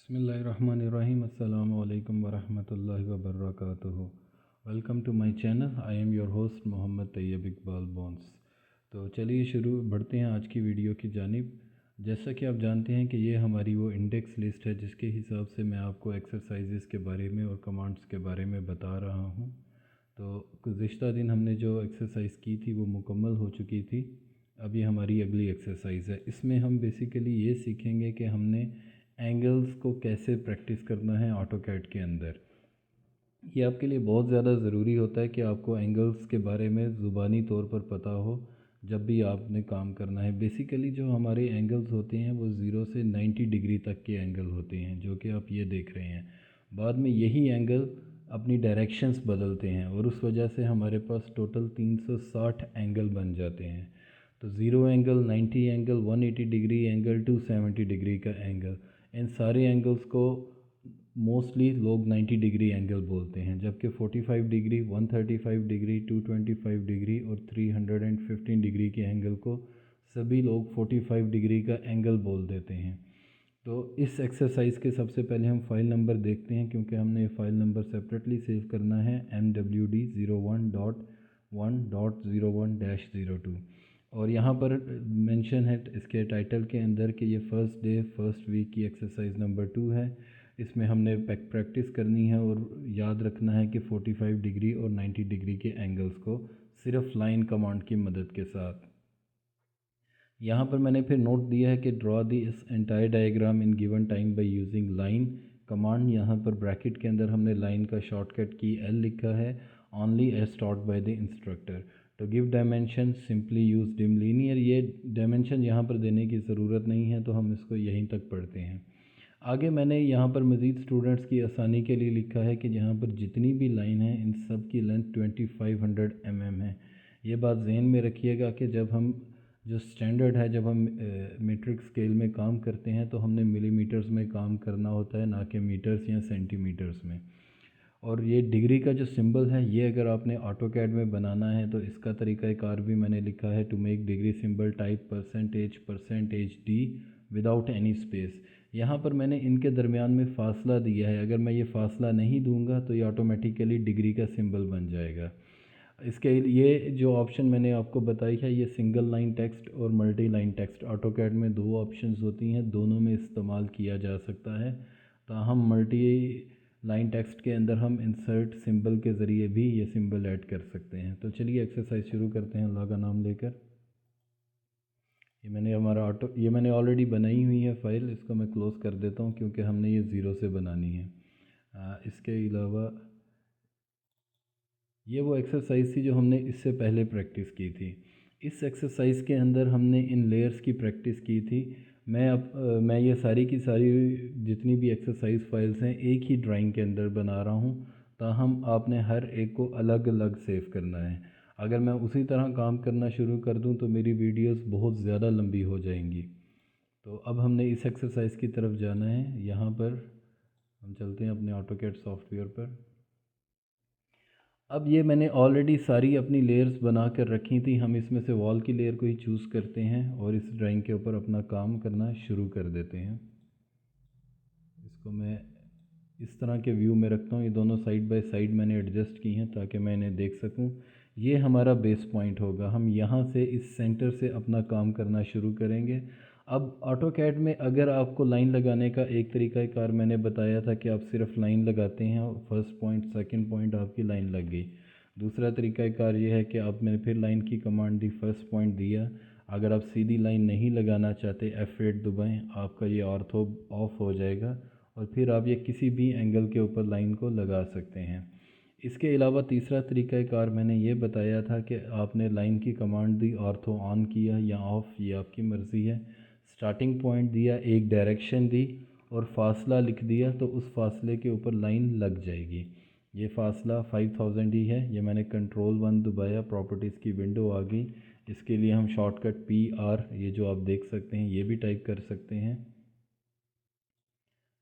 बिस्मिल्लाहिर्रहमानिर्रहीम अस्सलामु अलैकुम वरहमतुल्लाहि वबरकातुहू। Welcome to my channel. I am your host Mohammad Tayyab Iqbal बॉन्स। तो चलिए शुरू बढ़ते हैं आज की वीडियो की जानिब। जैसा कि आप जानते हैं कि ये हमारी वो इंडेक्स लिस्ट है जिसके हिसाब से मैं आपको एक्सरसाइजेज़ के बारे में और कमांड्स के बारे में बता रहा हूँ। तो गुज़िश्ता दिन हमने जो एक्सरसाइज की थी वो मुकम्मल हो चुकी थी। अब ये हमारी अगली एक्सरसाइज है। इसमें हम बेसिकली ये सीखेंगे कि हमने एंगल्स को कैसे प्रैक्टिस करना है ऑटोकैड के अंदर। ये आपके लिए बहुत ज़्यादा ज़रूरी होता है कि आपको एंगल्स के बारे में ज़ुबानी तौर पर पता हो जब भी आपने काम करना है। बेसिकली जो हमारे एंगल्स होते हैं वो 0 से 90 डिग्री तक के एंगल होते हैं, जो कि आप ये देख रहे हैं। बाद में यही एंगल अपनी डायरेक्शंस बदलते हैं और उस वजह से हमारे पास टोटल 360 एंगल बन जाते हैं। तो 0 angle, 90 angle, 180 degree angle, 270 degree का एंगल, इन सारे एंगल्स को मोस्टली लोग 90 डिग्री एंगल बोलते हैं, जबकि 45 डिग्री, 135 डिग्री, 225 डिग्री और 315 डिग्री के एंगल को सभी लोग 45 डिग्री का एंगल बोल देते हैं। तो इस एक्सरसाइज के सबसे पहले हम फाइल नंबर देखते हैं, क्योंकि हमने फाइल नंबर सेपरेटली सेव करना है MWD01.1.01-02। और यहाँ पर मेंशन है इसके टाइटल के अंदर कि ये फ़र्स्ट डे फर्स्ट वीक की एक्सरसाइज नंबर 2 है। इसमें हमने प्रैक्टिस करनी है और याद रखना है कि 45 डिग्री और 90 डिग्री के एंगल्स को सिर्फ लाइन कमांड की मदद के साथ। यहाँ पर मैंने फिर नोट दिया है कि ड्रॉ दी इस entire diagram in given time by using line command. यहाँ पर ब्रैकेट के अंदर हमने लाइन का शॉर्टकट की L लिखा है, only as taught by the instructor. तो give dimension simply use dim linear. ये डायमेंशन यहाँ पर देने की ज़रूरत नहीं है, तो हम इसको यहीं तक पढ़ते हैं। आगे मैंने यहाँ पर मज़ीद स्टूडेंट्स की आसानी के लिए लिखा है कि यहाँ पर जितनी भी लाइन है इन सब की लेंथ 2500 mm है। ये बात जहन में रखिएगा कि जब हम जो स्टैंडर्ड है, जब हम मीट्रिक स्केल में काम करते हैं तो हमने मिलीमीटर्स में काम करना होता है, ना कि मीटर्स या सेंटीमीटर्स में। और ये डिग्री का जो सिंबल है, ये अगर आपने ऑटोकैड में बनाना है तो इसका तरीक़ाकार भी मैंने लिखा है। To make degree symbol type percentage D without any space. यहाँ पर मैंने इनके दरमियान में फ़ासला दिया है। अगर मैं ये फ़ासला नहीं दूंगा तो ये ऑटोमेटिकली डिग्री का सिंबल बन जाएगा। इसके ये जो ऑप्शन मैंने आपको बताई है, ये सिंगल लाइन टेक्स्ट और मल्टी लाइन टेक्स्ट, ऑटोकैड में दो ऑप्शंस होती हैं, दोनों में इस्तेमाल किया जा सकता है। तो हम मल्टी लाइन टेक्स्ट के अंदर हम इंसर्ट सिंबल के ज़रिए भी ये सिंबल ऐड कर सकते हैं। तो चलिए एक्सरसाइज शुरू करते हैं अल्लाह का नाम लेकर। ये मैंने ऑलरेडी बनाई हुई है फ़ाइल, इसको मैं क्लोज़ कर देता हूँ क्योंकि हमने ये ज़ीरो से बनानी है। इसके अलावा ये वो एक्सरसाइज थी जो हमने इससे पहले प्रैक्टिस की थी। इस एक्सरसाइज के अंदर हमने इन लेयर्स की प्रैक्टिस की थी। मैं ये सारी की सारी जितनी भी एक्सरसाइज फाइल्स हैं एक ही ड्राइंग के अंदर बना रहा हूँ, ताहम आपने हर एक को अलग अलग सेव करना है। अगर मैं उसी तरह काम करना शुरू कर दूँ तो मेरी वीडियोस बहुत ज़्यादा लंबी हो जाएंगी। तो अब हमने इस एक्सरसाइज की तरफ जाना है। यहाँ पर हम चलते हैं अपने ऑटोकैड सॉफ्टवेयर पर। अब ये मैंने ऑलरेडी सारी अपनी लेयर्स बना कर रखी थी। हम इसमें से वॉल की लेयर को ही चूज़ करते हैं और इस ड्राइंग के ऊपर अपना काम करना शुरू कर देते हैं। इसको मैं इस तरह के व्यू में रखता हूँ। ये दोनों साइड बाय साइड मैंने एडजस्ट की हैं ताकि मैं इन्हें देख सकूँ। ये हमारा बेस पॉइंट होगा। हम यहाँ से इस सेंटर से अपना काम करना शुरू करेंगे। अब ऑटोकैड में अगर आपको लाइन लगाने का एक तरीक़ाकार मैंने बताया था कि आप सिर्फ लाइन लगाते हैं और फर्स्ट पॉइंट सेकंड पॉइंट आपकी लाइन लग गई। दूसरा तरीक़ाकार ये है कि आप मैंने फिर लाइन की कमांड दी, फर्स्ट पॉइंट दिया। अगर आप सीधी लाइन नहीं लगाना चाहते F8 दबाएं, आपका ये ऑर्थो ऑफ हो जाएगा और फिर आप ये किसी भी एंगल के ऊपर लाइन को लगा सकते हैं। इसके अलावा तीसरा तरीक़ाकार मैंने ये बताया था कि आपने लाइन की कमांड दी, ऑर्थो ऑन किया या ऑफ़, ये आपकी मर्ज़ी है। स्टार्टिंग पॉइंट दिया, एक डायरेक्शन दी और फासला लिख दिया, तो उस फासले के ऊपर लाइन लग जाएगी। ये फासला 5000 ही है। ये मैंने कंट्रोल 1 दबाया, प्रॉपर्टीज़ की विंडो आ गई। इसके लिए हम शॉर्टकट PR, ये जो आप देख सकते हैं, ये भी टाइप कर सकते हैं,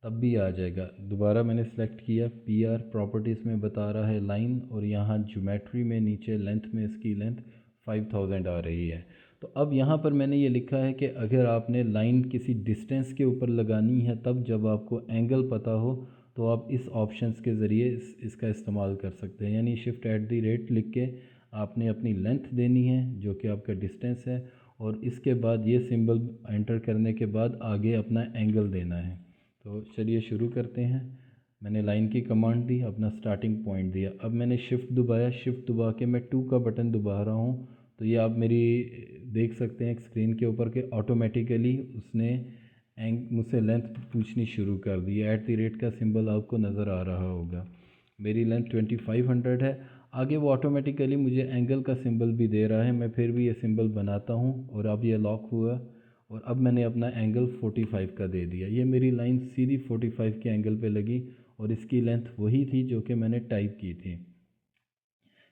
तब भी आ जाएगा। दोबारा मैंने सेलेक्ट किया PR, प्रॉपर्टीज़ में बता रहा है लाइन, और यहाँ ज्योमेट्री में नीचे लेंथ में इसकी लेंथ 5000 आ रही है। तो अब यहाँ पर मैंने ये लिखा है कि अगर आपने लाइन किसी डिस्टेंस के ऊपर लगानी है तब जब आपको एंगल पता हो तो आप इस ऑप्शंस के ज़रिए इसका इस्तेमाल कर सकते हैं। यानी शिफ्ट एट द रेट लिख के आपने अपनी लेंथ देनी है जो कि आपका डिस्टेंस है, और इसके बाद ये सिंबल एंटर करने के बाद आगे अपना एंगल देना है। तो चलिए शुरू करते हैं। मैंने लाइन की कमांड दी, अपना स्टार्टिंग पॉइंट दिया। अब मैंने शिफ्ट दबाया, शिफ्ट दबा के मैं 2 का बटन दबा रहा हूँ। तो ये आप मेरी देख सकते हैं स्क्रीन के ऊपर के ऑटोमेटिकली उसने मुझसे लेंथ पूछनी शुरू कर दी। एट द रेट का सिंबल आपको नज़र आ रहा होगा। मेरी लेंथ 2500 है। आगे वो ऑटोमेटिकली मुझे एंगल का सिंबल भी दे रहा है। मैं फिर भी ये सिंबल बनाता हूँ और अब ये लॉक हुआ और अब मैंने अपना एंगल 45 का दे दिया। ये मेरी लाइन सीधी 45 के एंगल पे लगी और इसकी लेंथ वही थी जो कि मैंने टाइप की थी।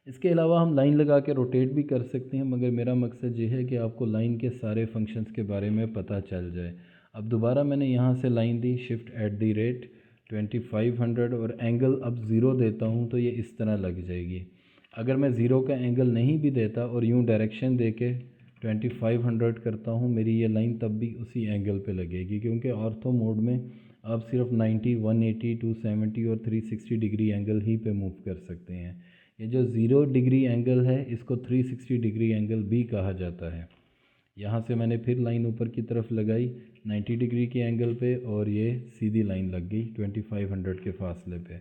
इसके अलावा हम लाइन लगा के रोटेट भी कर सकते हैं, मगर मेरा मकसद ये है कि आपको लाइन के सारे फंक्शंस के बारे में पता चल जाए। अब दोबारा मैंने यहाँ से line the, shift at the rate 2500 और एंगल अब ज़ीरो देता हूँ तो ये इस तरह लग जाएगी। अगर मैं ज़ीरो का एंगल नहीं भी देता और यूँ डायरेक्शन दे के 2500 करता हूँ, मेरी ये लाइन तब भी उसी एंगल पे लगेगी, क्योंकि ऑर्थो मोड में आप सिर्फ 90, 180, 270 और 360 डिग्री एंगल ही पे मूव कर सकते हैं। ये जो 0 डिग्री एंगल है इसको 360 डिग्री एंगल भी कहा जाता है। यहाँ से मैंने फिर लाइन ऊपर की तरफ लगाई 90 डिग्री के एंगल पे और ये सीधी लाइन लग गई 2500 के फासले पे।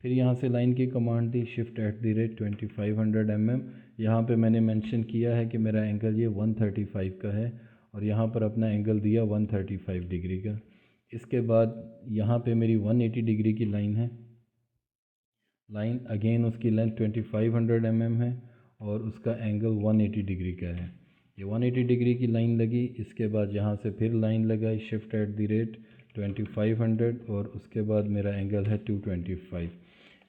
फिर यहाँ से लाइन की command the, shift at the rate 2500 mm। यहाँ पे मैंने मेंशन किया है कि मेरा एंगल ये 135 का है और यहाँ पर अपना एंगल दिया 135 डिग्री का। इसके बाद यहाँ पे मेरी 180 डिग्री की लाइन है। लाइन अगेन उसकी लेंथ 2500 mm है और उसका एंगल 180 डिग्री का है। ये 180 डिग्री की लाइन लगी। इसके बाद यहाँ से फिर लाइन लगाई, शिफ्ट एट द रेट 2500 और उसके बाद मेरा एंगल है 225।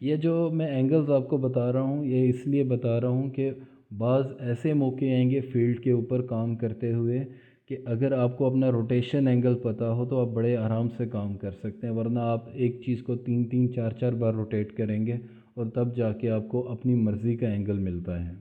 ये जो मैं एंगल्स आपको बता रहा हूँ ये इसलिए बता रहा हूँ कि बाज़ ऐसे मौके आएंगे फील्ड के ऊपर काम करते हुए कि अगर आपको अपना रोटेशन एंगल पता हो तो आप बड़े आराम से काम कर सकते हैं, वरना आप एक चीज़ को 3-3, 4-4 बार रोटेट करेंगे और तब जाके आपको अपनी मर्ज़ी का एंगल मिलता है।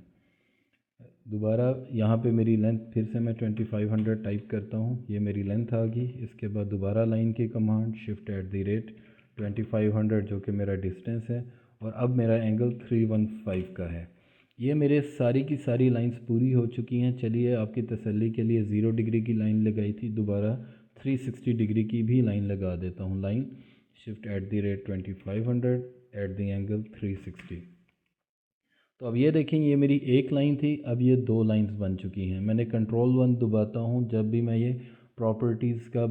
दोबारा यहाँ पे मेरी लेंथ फिर से मैं 2500 टाइप करता हूँ, ये मेरी लेंथ आ गई। इसके बाद दोबारा लाइन की command, shift at the rate 2500 जो कि मेरा डिस्टेंस है और अब मेरा एंगल 315 का है। ये मेरे सारी की सारी लाइंस पूरी हो चुकी हैं। चलिए आपकी तसल्ली के लिए 0 डिग्री की लाइन लगाई थी, दोबारा 360 डिग्री की भी लाइन लगा देता हूँ। Line shift at the rate 2500 at the angle 360। तो अब ये देखें ये मेरी एक लाइन थी, अब ये दो लाइंस बन चुकी हैं। मैंने कंट्रोल 1 दबाता हूँ जब भी मैं ये प्रॉपर्टीज़ का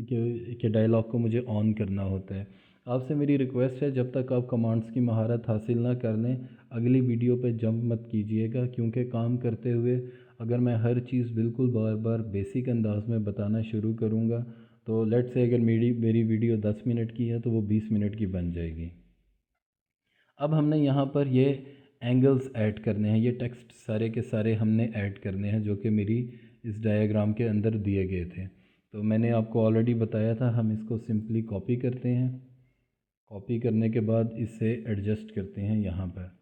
के डायलॉग को मुझे ऑन करना होता है। आपसे मेरी रिक्वेस्ट है जब तक आप कमांड्स की महारत हासिल ना कर लें अगली वीडियो पे जंप मत कीजिएगा, क्योंकि काम करते हुए अगर मैं हर चीज़ बिल्कुल बार बार बेसिक अंदाज में बताना शुरू करूँगा तो लेट्स से अगर मेरी वीडियो 10 मिनट की है तो वो 20 मिनट की बन जाएगी। अब हमने यहाँ पर ये एंगल्स ऐड करने हैं, ये टेक्स्ट सारे के सारे हमने ऐड करने हैं जो कि मेरी इस डायग्राम के अंदर दिए गए थे। तो मैंने आपको ऑलरेडी बताया था, हम इसको सिंपली कॉपी करते हैं। कॉपी करने के बाद इसे एडजस्ट करते हैं। यहाँ पर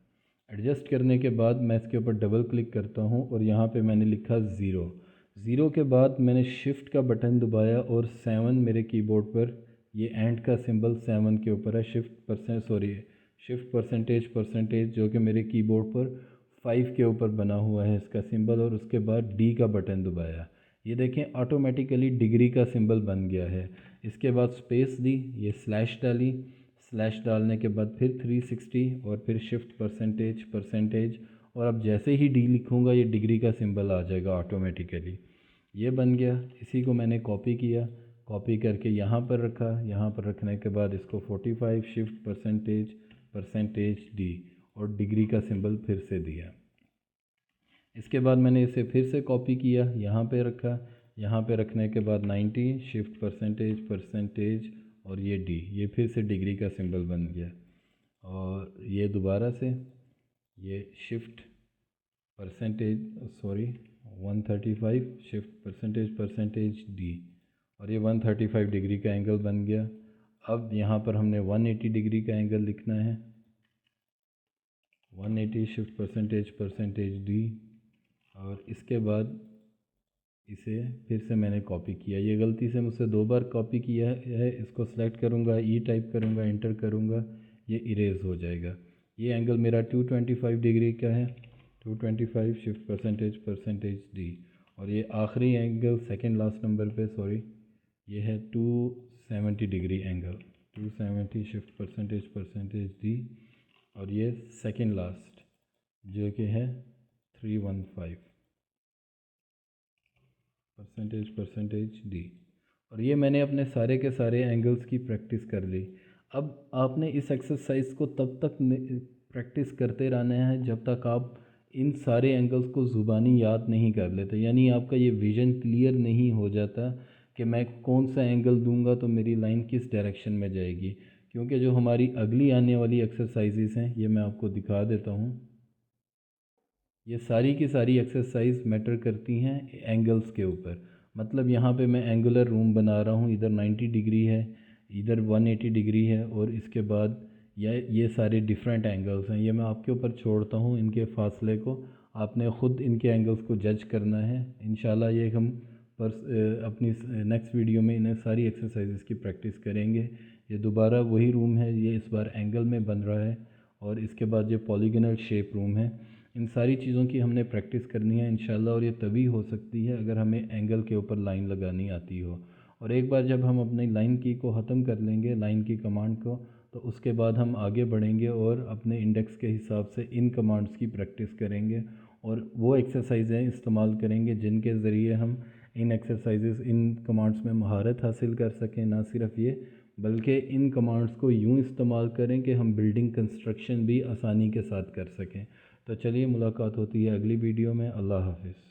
एडजस्ट करने के बाद मैं इसके ऊपर डबल क्लिक करता हूँ और यहाँ पे मैंने लिखा 0। 0 के बाद मैंने शिफ्ट का बटन दबाया और 7 मेरे कीबोर्ड पर, ये एंड का सिंबल 7 के ऊपर है। शिफ्ट परसेंटेज जो कि मेरे कीबोर्ड पर 5 के ऊपर बना हुआ है इसका सिंबल, और उसके बाद डी का बटन दबाया। ये देखें ऑटोमेटिकली डिग्री का सिंबल बन गया है। इसके बाद स्पेस दी, ये स्लैश डाली, स्लैश डालने के बाद फिर 360 और फिर शिफ्ट परसेंटेज और अब जैसे ही डी लिखूँगा ये डिग्री का सिंबल आ जाएगा ऑटोमेटिकली। ये बन गया। इसी को मैंने कॉपी किया, कॉपी करके यहाँ पर रखा। यहाँ पर रखने के बाद इसको 45 शिफ्ट परसेंटेज डी और डिग्री का सिंबल फिर से दिया। इसके बाद मैंने इसे फिर से कॉपी किया, यहाँ पे रखा। यहाँ पे रखने के बाद 90 शिफ्ट परसेंटेज और ये डी, ये फिर से डिग्री का सिंबल बन गया। और ये दोबारा से ये शिफ्ट 135 शिफ्ट परसेंटेज डी और ये 135 डिग्री का एंगल बन गया। अब यहाँ पर हमने 180 डिग्री का एंगल लिखना है। 180 शिफ्ट परसेंटेज डी और इसके बाद इसे फिर से मैंने कॉपी किया। ये गलती से मुझसे 2 बार कॉपी किया है। इसको सेलेक्ट करूँगा, ई टाइप करूँगा, इंटर करूँगा, ये इरेज हो जाएगा। ये एंगल मेरा 225 डिग्री का है, 225 शिफ्ट परसेंटेज डी। और ये आखिरी एंगल सेकंड लास्ट नंबर पे, सॉरी, ये है 270 degree angle, 270 shift percentage D. और ये सेकंड लास्ट जो कि है 315 परसेंटेज डी। और ये मैंने अपने सारे के सारे एंगल्स की प्रैक्टिस कर ली। अब आपने इस एक्सरसाइज को तब तक प्रैक्टिस करते रहना है जब तक आप इन सारे एंगल्स को ज़ुबानी याद नहीं कर लेते, यानी आपका ये विज़न क्लियर नहीं हो जाता कि मैं कौन सा एंगल दूंगा तो मेरी लाइन किस डायरेक्शन में जाएगी। क्योंकि जो हमारी अगली आने वाली एक्सरसाइजेस हैं, ये मैं आपको दिखा देता हूँ। ये सारी की सारी एक्सरसाइज मैटर करती हैं एंगल्स के ऊपर। मतलब यहाँ पे मैं एंगुलर रूम बना रहा हूँ, इधर 90 डिग्री है, इधर 180 डिग्री है, और इसके बाद ये सारे डिफरेंट एंगल्स हैं। ये मैं आपके ऊपर छोड़ता हूँ, इनके फासले को आपने ख़ुद इनके एंगल्स को जज करना है। इंशाल्लाह ये हम अपनी नेक्स्ट वीडियो में इन्हें सारी एक्सरसाइजेस की प्रैक्टिस करेंगे। ये दोबारा वही रूम है, ये इस बार एंगल में बन रहा है, और इसके बाद ये पॉलीगोनल शेप रूम है। इन सारी चीज़ों की हमने प्रैक्टिस करनी है इंशाल्लाह, और ये तभी हो सकती है अगर हमें एंगल के ऊपर लाइन लगानी आती हो। और एक बार जब हम अपनी लाइन की को ख़त्म कर लेंगे, लाइन की कमांड को, तो उसके बाद हम आगे बढ़ेंगे और अपने इंडेक्स के हिसाब से इन कमांड्स की प्रैक्टिस करेंगे, और वो एक्सरसाइजें इस्तेमाल करेंगे जिनके ज़रिए हम इन एक्सरसाइजेस, इन कमांड्स में महारत हासिल कर सकें। ना सिर्फ ये, बल्कि इन कमांड्स को यूँ इस्तेमाल करें कि हम बिल्डिंग कंस्ट्रक्शन भी आसानी के साथ कर सकें। तो चलिए, मुलाकात होती है अगली वीडियो में। अल्लाह हाफ़िज़।